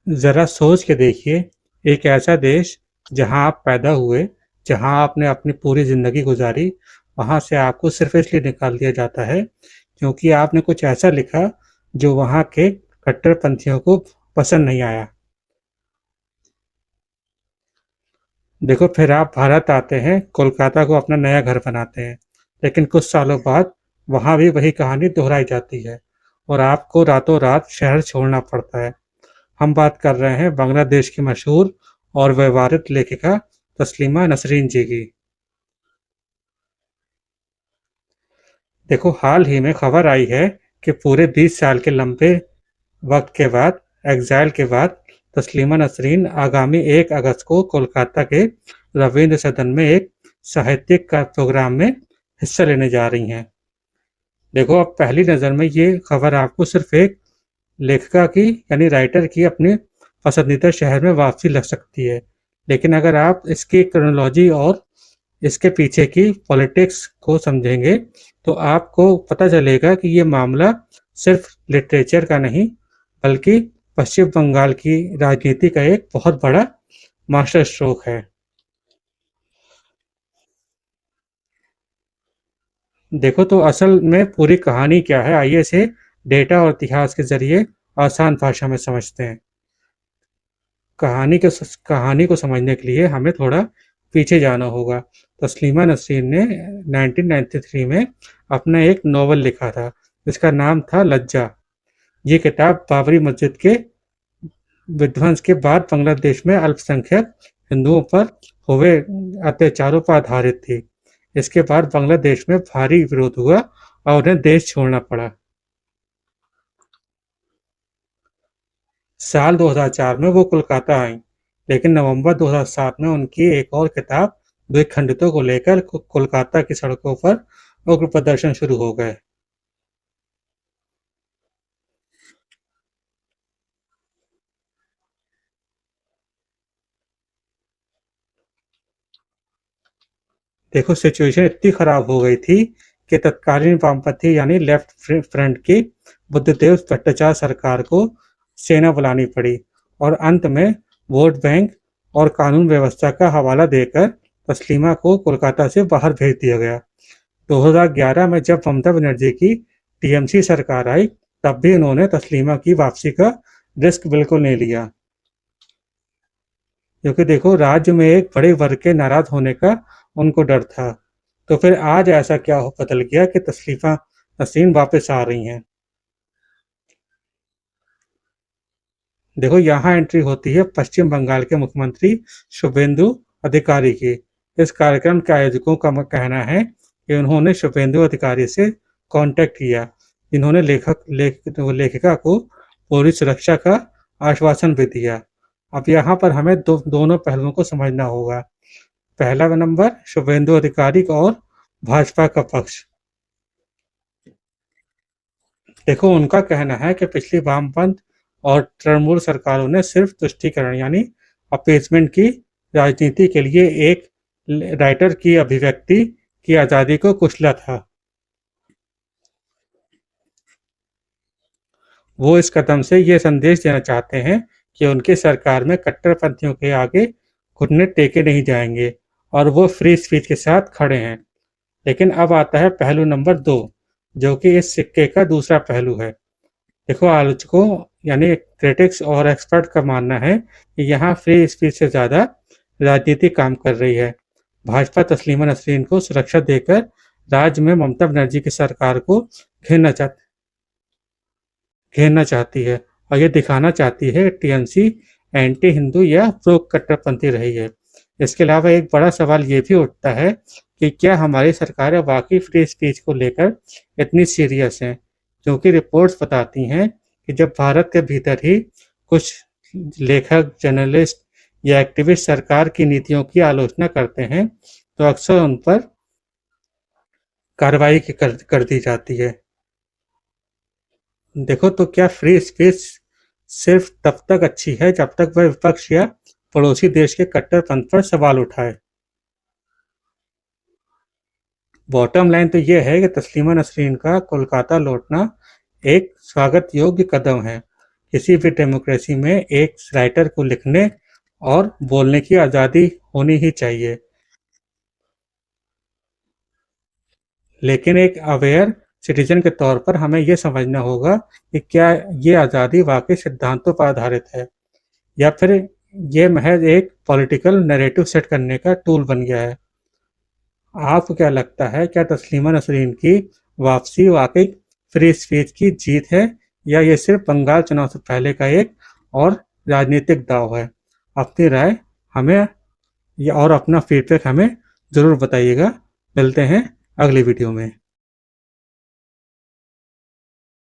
ज़रा सोच के देखिए, एक ऐसा देश जहाँ आप पैदा हुए, जहाँ आपने अपनी पूरी ज़िंदगी गुज़ारी, वहाँ से आपको सिर्फ़ इसलिए निकाल दिया जाता है, क्योंकि आपने कुछ ऐसा लिखा, जो वहाँ के कट्टरपंथियों को पसंद नहीं आया। देखो, फिर आप भारत आते हैं, कोलकाता को अपना नया घर बनाते हैं, लेकिन कुछ सालों बाद वहाँ भी वही कहानी दोहराई जाती है और आपको रातों-रात शहर छोड़ना पड़ता है। हम बात कर रहे हैं बांग्लादेश की मशहूर और व्यवहारिक लेखिका तस्लीमा नसरीन जी की। देखो, हाल ही में खबर आई है कि पूरे 20 साल के लंबे वक्त के बाद, एग्जाइल के बाद, तस्लीमा नसरीन आगामी 1 अगस्त को कोलकाता के रविंद्र सदन में एक साहित्यिक का प्रोग्राम में हिस्सा लेने जा रही हैं। देखो, अब पहली नज़र में ये खबर आपको सिर्फ एक लेखिका की यानी राइटर की अपने पसंदीदा शहर में वापसी लग सकती है, लेकिन अगर आप इसकी क्रोनोलॉजी और इसके पीछे की पॉलिटिक्स को समझेंगे तो आपको पता चलेगा कि ये मामला सिर्फ लिटरेचर का नहीं, बल्कि पश्चिम बंगाल की राजनीति का एक बहुत बड़ा मास्टर स्ट्रोक है। देखो, तो असल में पूरी कहानी क्या है, आइए इसे डेटा और इतिहास के जरिए आसान भाषा में समझते हैं। कहानी को समझने के लिए हमें थोड़ा पीछे जाना होगा। तस्लीमा नसरीन ने 1993 में अपना एक नॉवल लिखा था, जिसका नाम था लज्जा। ये किताब बाबरी मस्जिद के विध्वंस के बाद बांग्लादेश में अल्पसंख्यक हिंदुओं पर हुए अत्याचारों पर आधारित थी। इसके बाद बांग्लादेश में भारी विरोध हुआ और उन्हें देश छोड़ना पड़ा। साल 2004 में वो कोलकाता आईं, लेकिन नवंबर 2007 में उनकी एक और किताब द्विखंडितों को लेकर कोलकाता की सड़कों पर उग्र प्रदर्शन शुरू हो गए। देखो, सिचुएशन इतनी खराब हो गई थी कि तत्कालीन वामपंथी यानी लेफ्ट फ्रंट की बुद्धदेव भट्टाचार्य सरकार को सेना बुलानी पड़ी और अंत में वोट बैंक और कानून व्यवस्था का हवाला देकर तस्लीमा को कोलकाता से बाहर भेज दिया गया। 2011 में जब ममता बनर्जी की टीएमसी सरकार आई, तब भी उन्होंने तस्लीमा की वापसी का रिस्क बिल्कुल नहीं लिया, क्योंकि देखो, राज्य में एक बड़े वर्ग के नाराज होने का उनको डर था। तो फिर आज ऐसा क्या बदल गया कि तस्लीफा नसीम वापस आ रही हैं। देखो, यहाँ एंट्री होती है पश्चिम बंगाल के मुख्यमंत्री शुभेंदु अधिकारी की। इस कार्यक्रम के आयोजकों का कहना है कि उन्होंने शुभेंदु अधिकारी से कांटेक्ट किया, जिन्होंने लेखिका को पूरी सुरक्षा का आश्वासन भी दिया। अब यहाँ पर हमें दोनों पहलुओं को समझना होगा। पहला नंबर, शुभेंदु अधिकारी और भाजपा का पक्ष। देखो, उनका कहना है कि पिछली वामपंथ और तृणमूल सरकारों ने सिर्फ तुष्टीकरण यानी अपीसमेंट की राजनीति के लिए एक राइटर की अभिव्यक्ति की आज़ादी को कुचला था। वो इस कदम से ये संदेश देना चाहते हैं कि उनकी सरकार में कट्टरपंथियों के आगे घुटने टेके नहीं जाएंगे और वो फ्री स्पीच के साथ खड़े हैं। लेकिन अब आता है पहलू नंबर 2, जो कि इस सिक्के का दूसरा पहलू है। देखो, आलोचकों यानी क्रिटिक्स और एक्सपर्ट का मानना है कि यहाँ फ्री स्पीच से ज़्यादा राजनीति काम कर रही है। भाजपा तस्लीमा नसरीन को सुरक्षा देकर राज्य में ममता बनर्जी की सरकार को घेरना चाहती घेरना चाहती है और ये दिखाना चाहती है कि टीएमसी एंटी हिंदू या प्रो कट्टरपंथी रही है। इसके अलावा एक बड़ा सवाल ये भी उठता है कि क्या हमारी सरकारें वाकई फ्री स्पीच को लेकर इतनी सीरियस हैं, क्योंकि रिपोर्ट्स बताती हैं कि जब भारत के भीतर ही कुछ लेखक, जर्नलिस्ट या एक्टिविस्ट सरकार की नीतियों की आलोचना करते हैं, तो अक्सर उन पर कार्रवाई कर दी जाती है। देखो, तो क्या फ्री स्पीच सिर्फ तब तक अच्छी है जब तक वह विपक्ष या पड़ोसी देश के कट्टरपंथ पर सवाल उठाए। बॉटम लाइन तो यह है कि तस्लीमा नसरीन का कोलकाता लौटना एक स्वागत योग्य कदम है, किसी भी डेमोक्रेसी में एक राइटर को लिखने और बोलने की आज़ादी होनी ही चाहिए, लेकिन एक अवेयर सिटीजन के तौर पर हमें यह समझना होगा कि क्या ये आज़ादी वाकई सिद्धांतों पर आधारित है या फिर ये महज एक पॉलिटिकल नैरेटिव सेट करने का टूल बन गया है। आपको क्या लगता है, क्या तस्लीमा नसरीन की वापसी वाकई फ्री स्पीच की जीत है या ये सिर्फ बंगाल चुनाव से पहले का एक और राजनीतिक दांव है? अपनी राय हमें या और अपना फीडबैक हमें ज़रूर बताइएगा। मिलते हैं अगली वीडियो में।